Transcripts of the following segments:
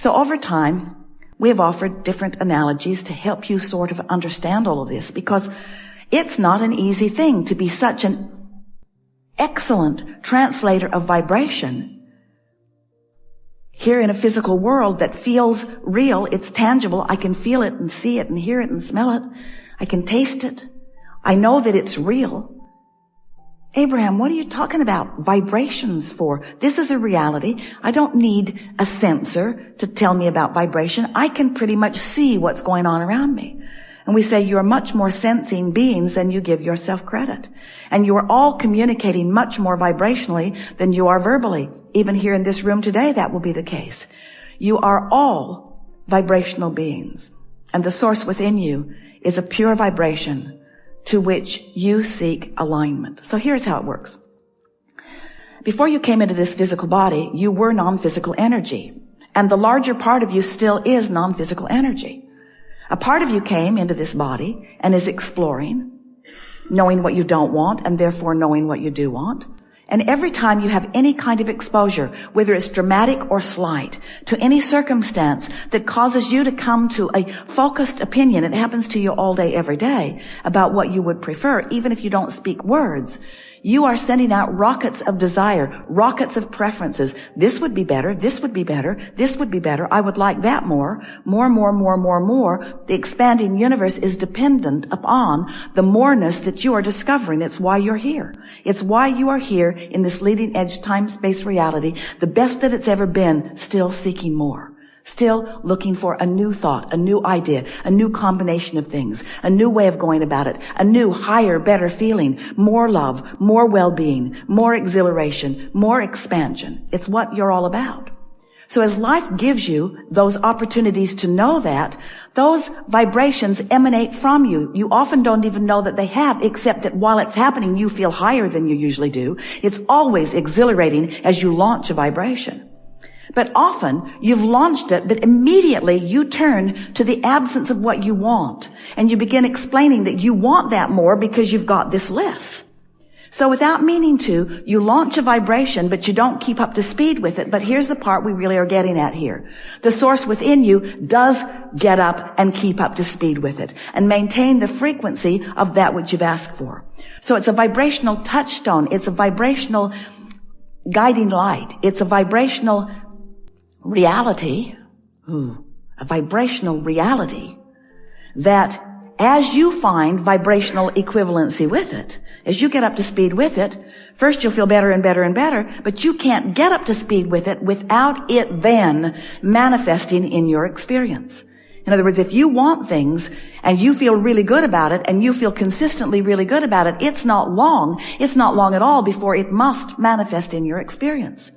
So over time, we have offered different analogies to help you sort of understand all of this, because it's not an easy thing to be such an excellent translator of vibration here in a physical world that feels real. It's tangible. I can feel it and see it and hear it and smell it. I can taste it. I know that it's real. Abraham, what are you talking about vibrations for? This is a reality. I don't need a sensor to tell me about vibration. I can pretty much see what's going on around me. And we say you're much more sensing beings than you give yourself credit. And you are all communicating much more vibrationally than you are verbally. Even here in this room today, that will be the case. You are all vibrational beings. And the source within you is a pure vibration to which you seek alignment. So here's how it works. Before you came into this physical body, you were non-physical energy. And the larger part of you still is non-physical energy. A part of you came into this body and is exploring, knowing what you don't want and therefore knowing what you do want. And every time you have any kind of exposure, whether it's dramatic or slight, to any circumstance that causes you to come to a focused opinion, it happens to you all day, every day, about what you would prefer, even if you don't speak words, you are sending out rockets of desire, rockets of preferences. This would be better. This would be better. This would be better. I would like that more. More. The expanding universe is dependent upon the moreness that you are discovering. It's why you're here. It's why you are here in this leading edge time-space reality, the best that it's ever been, still seeking more. Still looking for a new thought, a new idea, a new combination of things, a new way of going about it, a new, higher, better feeling, more love, more well-being, more exhilaration, more expansion. It's what you're all about. So as life gives you those opportunities to know that, those vibrations emanate from you. You often don't even know that they have, except that while it's happening, you feel higher than you usually do. It's always exhilarating as you launch a vibration. But often you've launched it, but immediately you turn to the absence of what you want. And you begin explaining that you want that more because you've got this less. So without meaning to, you launch a vibration, but you don't keep up to speed with it. But here's the part we really are getting at here. The source within you does get up and keep up to speed with it and maintain the frequency of that which you've asked for. So it's a vibrational touchstone. It's a vibrational guiding light. It's a vibrational reality, a vibrational reality that as you find vibrational equivalency with it, as you get up to speed with it, first you'll feel better and better and better, but you can't get up to speed with it without it then manifesting in your experience. In other words, if you want things and you feel really good about it and you feel consistently really good about it, it's not long at all before it must manifest in your experience.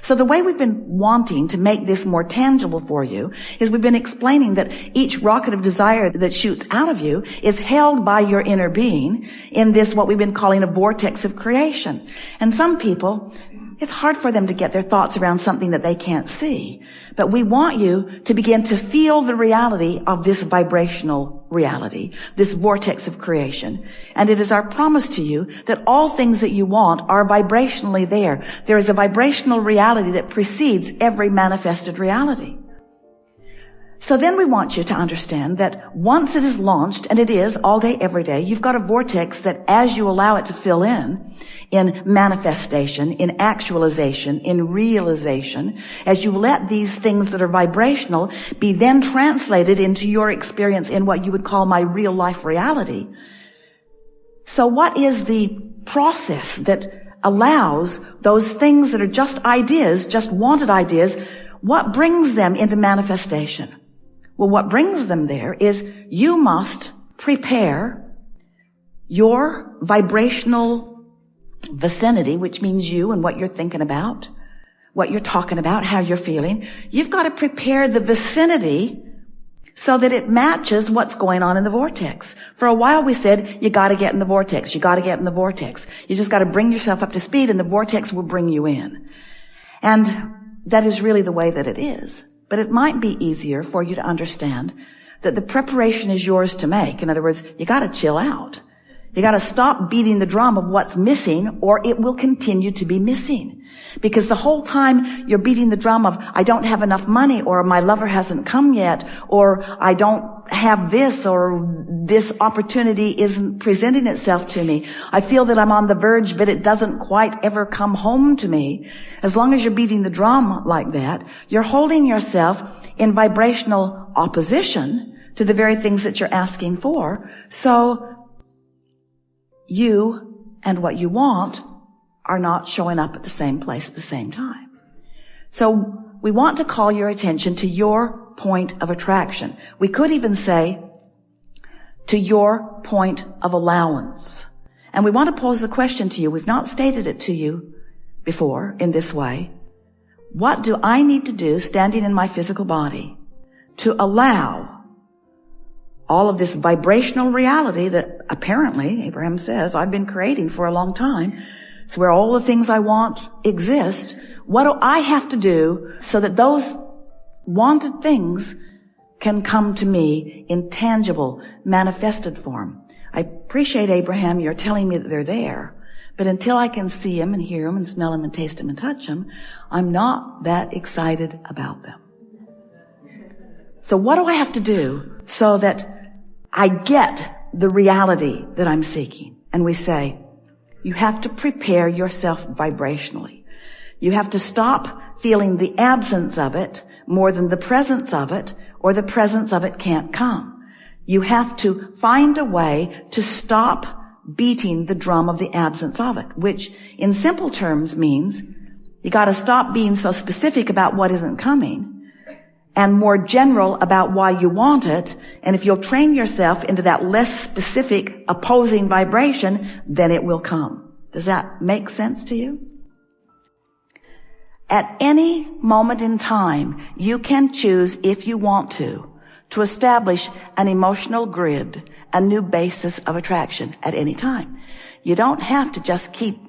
So the way we've been wanting to make this more tangible for you is we've been explaining that each rocket of desire that shoots out of you is held by your inner being in this, what we've been calling a vortex of creation. And some people, it's hard for them to get their thoughts around something that they can't see. But we want you to begin to feel the reality of this vibrational reality, this vortex of creation. And it is our promise to you that all things that you want are vibrationally there. There is a vibrational reality that precedes every manifested reality. So then we want you to understand that once it is launched, and it is all day, every day, you've got a vortex that as you allow it to fill in manifestation, in actualization, in realization, as you let these things that are vibrational be then translated into your experience in what you would call my real life reality. So what is the process that allows those things that are just ideas, just wanted ideas, what brings them into manifestation? Well, what brings them there is you must prepare your vibrational vicinity, which means you and what you're thinking about, what you're talking about, how you're feeling. You've got to prepare the vicinity so that it matches what's going on in the vortex. For a while we said, you got to get in the vortex. You got to get in the vortex. You just got to bring yourself up to speed and the vortex will bring you in. And that is really the way that it is. But it might be easier for you to understand that the preparation is yours to make. In other words, you got to chill out. You got to stop beating the drum of what's missing, or it will continue to be missing. Because the whole time you're beating the drum of, I don't have enough money, or my lover hasn't come yet, or I don't have this, or this opportunity isn't presenting itself to me. I feel that I'm on the verge, but it doesn't quite ever come home to me. As long as you're beating the drum like that, you're holding yourself in vibrational opposition to the very things that you're asking for. So you and what you want are not showing up at the same place at the same time. So we want to call your attention to your point of attraction. We could even say to your point of allowance. And we want to pose a question to you. We've not stated it to you before in this way. What do I need to do standing in my physical body to allow all of this vibrational reality that apparently, Abraham says, I've been creating for a long time? It's where all the things I want exist. What do I have to do so that those wanted things can come to me in tangible, manifested form? I appreciate, Abraham, you're telling me that they're there. But until I can see them and hear them and smell them and taste them and touch them, I'm not that excited about them. So what do I have to do so that I get the reality that I'm seeking? And we say, you have to prepare yourself vibrationally. You have to stop feeling the absence of it more than the presence of it, or the presence of it can't come. You have to find a way to stop beating the drum of the absence of it, which in simple terms means you got to stop being so specific about what isn't coming and more general about why you want it. And if you'll train yourself into that less specific opposing vibration, then it will come. Does that make sense to you? At any moment in time, you can choose, if you want to establish an emotional grid, a new basis of attraction at any time. You don't have to just keep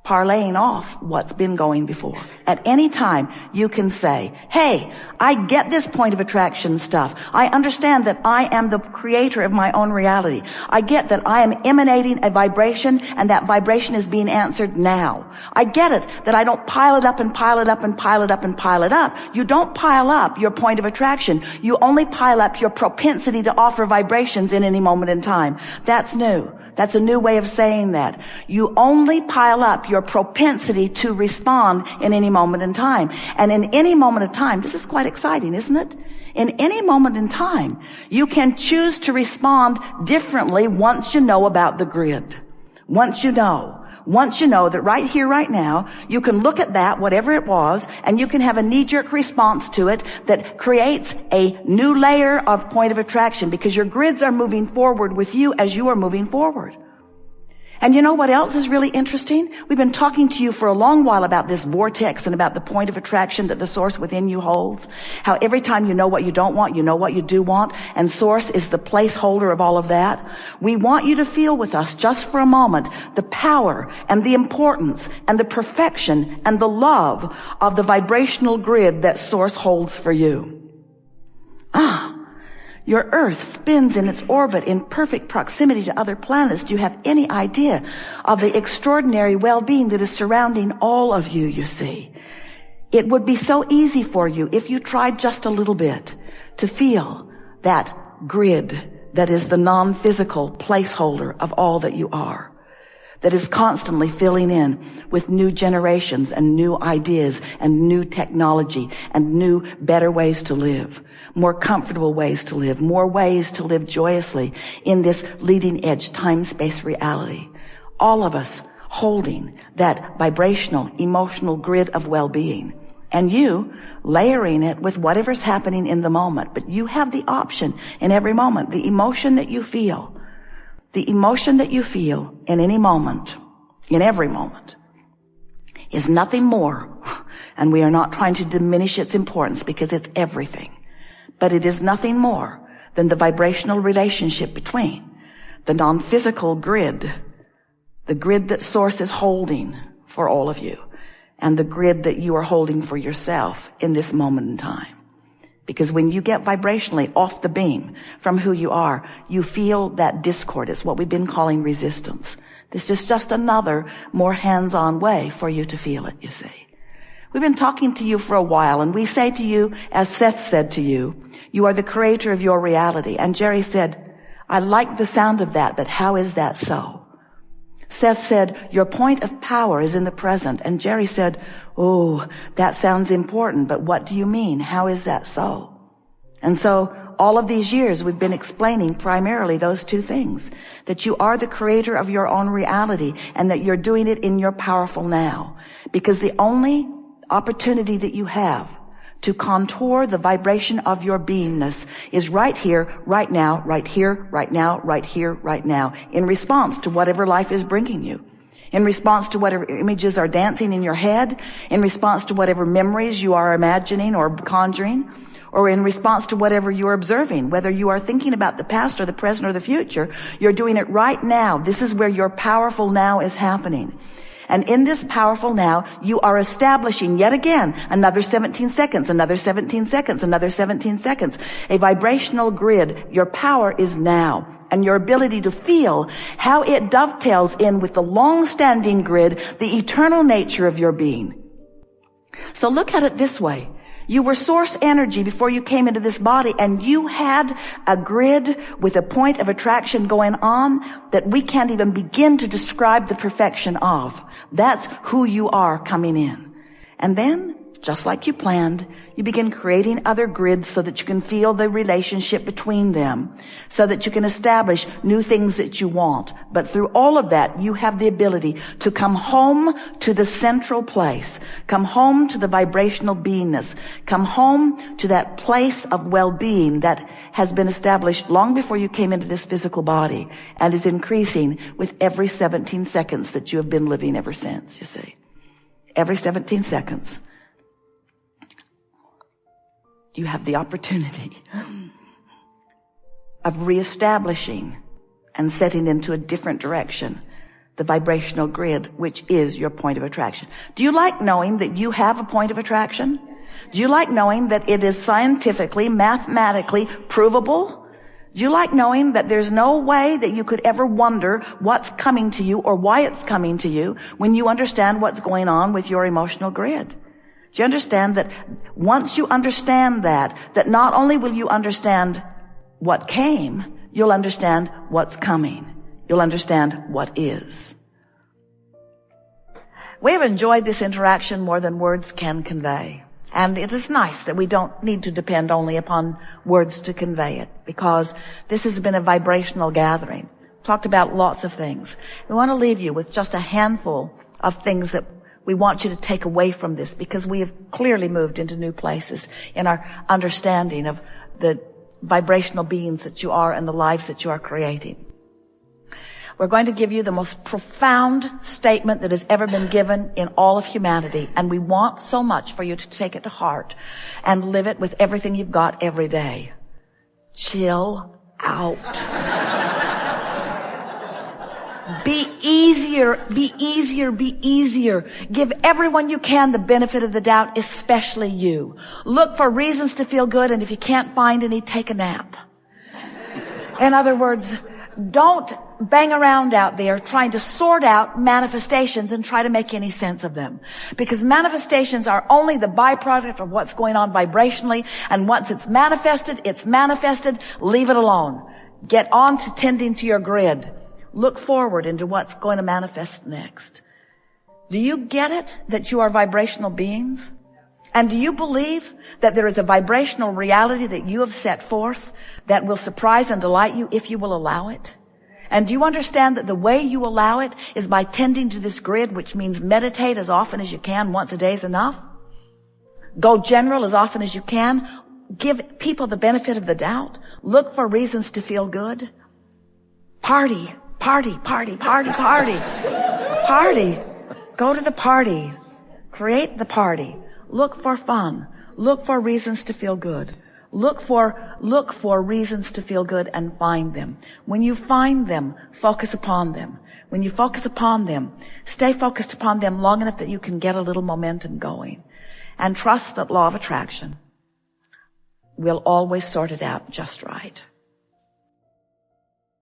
parlaying off what's been going before. At any time, you can say, hey, I get this point of attraction stuff. I understand that I am the creator of my own reality. I get that I am emanating a vibration, and that vibration is being answered now. I get it that I don't pile it up and pile it up and pile it up and pile it up. You don't pile up your point of attraction. You only pile up your propensity to offer vibrations in any moment in time. That's new. That's a new way of saying that. You only pile up your propensity to respond in any moment in time. And in any moment of time, this is quite exciting, isn't it? In any moment in time, you can choose to respond differently once you know about the grid. Once you know that right here, right now, you can look at that, whatever it was, and you can have a knee-jerk response to it that creates a new layer of point of attraction, because your grids are moving forward with you as you are moving forward. And you know what else is really interesting? We've been talking to you for a long while about this vortex and about the point of attraction that the source within you holds. How every time you know what you don't want, you know what you do want, and source is the placeholder of all of that. We want you to feel with us just for a moment the power and the importance and the perfection and the love of the vibrational grid that source holds for you. Your Earth spins in its orbit in perfect proximity to other planets. Do you have any idea of the extraordinary well-being that is surrounding all of you, you see? It would be so easy for you if you tried just a little bit to feel that grid that is the non-physical placeholder of all that you are, that is constantly filling in with new generations and new ideas and new technology and new, better ways to live. More comfortable ways to live, more ways to live joyously in this leading edge time-space reality. All of us holding that vibrational, emotional grid of well-being. And you layering it with whatever's happening in the moment. But you have the option in every moment. The emotion that you feel in any moment, in every moment, is nothing more. And we are not trying to diminish its importance, because it's everything. But it is nothing more than the vibrational relationship between the non-physical grid, the grid that source is holding for all of you, and the grid that you are holding for yourself in this moment in time. Because when you get vibrationally off the beam from who you are, you feel that discord. It's what we've been calling resistance. This is just another more hands-on way for you to feel it, you see. We've been talking to you for a while, and we say to you, as Seth said to you, you are the creator of your reality. And Jerry said, I like the sound of that, but how is that so? Seth said, your point of power is in the present. And Jerry said, oh, that sounds important, but what do you mean? How is that so? And so all of these years we've been explaining primarily those two things, that you are the creator of your own reality and that you're doing it in your powerful now. Because the only opportunity that you have to contour the vibration of your beingness is right here, right now, right here, right now, right here, right now, in response to whatever life is bringing you. In response to whatever images are dancing in your head, in response to whatever memories you are imagining or conjuring, or in response to whatever you're observing, whether you are thinking about the past or the present or the future, you're doing it right now. This is where your powerful now is happening. And in this powerful now, you are establishing yet again another 17 seconds, another 17 seconds, another 17 seconds, a vibrational grid. Your power is now. And your ability to feel how it dovetails in with the long-standing grid, the eternal nature of your being. So look at it this way. You were source energy before you came into this body, and you had a grid with a point of attraction going on that we can't even begin to describe the perfection of. That's who you are coming in. And then, just like you planned, you begin creating other grids so that you can feel the relationship between them, so that you can establish new things that you want. But through all of that, you have the ability to come home to the central place, come home to the vibrational beingness, come home to that place of well-being that has been established long before you came into this physical body and is increasing with every 17 seconds that you have been living ever since, you see. Every 17 seconds. You have the opportunity of reestablishing and setting into a different direction the vibrational grid, which is your point of attraction. Do you like knowing that you have a point of attraction? Do you like knowing that it is scientifically, mathematically provable? Do you like knowing that there's no way that you could ever wonder what's coming to you or why it's coming to you when you understand what's going on with your emotional grid? Do you understand that once you understand that not only will you understand what came, you'll understand what's coming. You'll understand what is. We have enjoyed this interaction more than words can convey. And it is nice that we don't need to depend only upon words to convey it, because this has been a vibrational gathering. Talked about lots of things. We want to leave you with just a handful of things that we want you to take away from this, because we have clearly moved into new places in our understanding of the vibrational beings that you are and the lives that you are creating. We're going to give you the most profound statement that has ever been given in all of humanity, and we want so much for you to take it to heart and live it with everything you've got every day. Chill out. Be easier, be easier, be easier. Give everyone you can the benefit of the doubt, especially you. Look for reasons to feel good, and if you can't find any, take a nap. In other words, don't bang around out there trying to sort out manifestations and try to make any sense of them. Because manifestations are only the byproduct of what's going on vibrationally, and once it's manifested, leave it alone. Get on to tending to your grid. Look forward into what's going to manifest next. Do you get it that you are vibrational beings? And do you believe that there is a vibrational reality that you have set forth that will surprise and delight you if you will allow it? And do you understand that the way you allow it is by tending to this grid, which means meditate as often as you can. Once a day is enough. Go general as often as you can. Give people the benefit of the doubt. Look for reasons to feel good. Party. Party, party, party, party. Party. Go to the party. Create the party. Look for fun. Look for reasons to feel good. Look for reasons to feel good and find them. When you find them, focus upon them. When you focus upon them, stay focused upon them long enough that you can get a little momentum going. And trust that law of attraction. we'll always sort it out just right.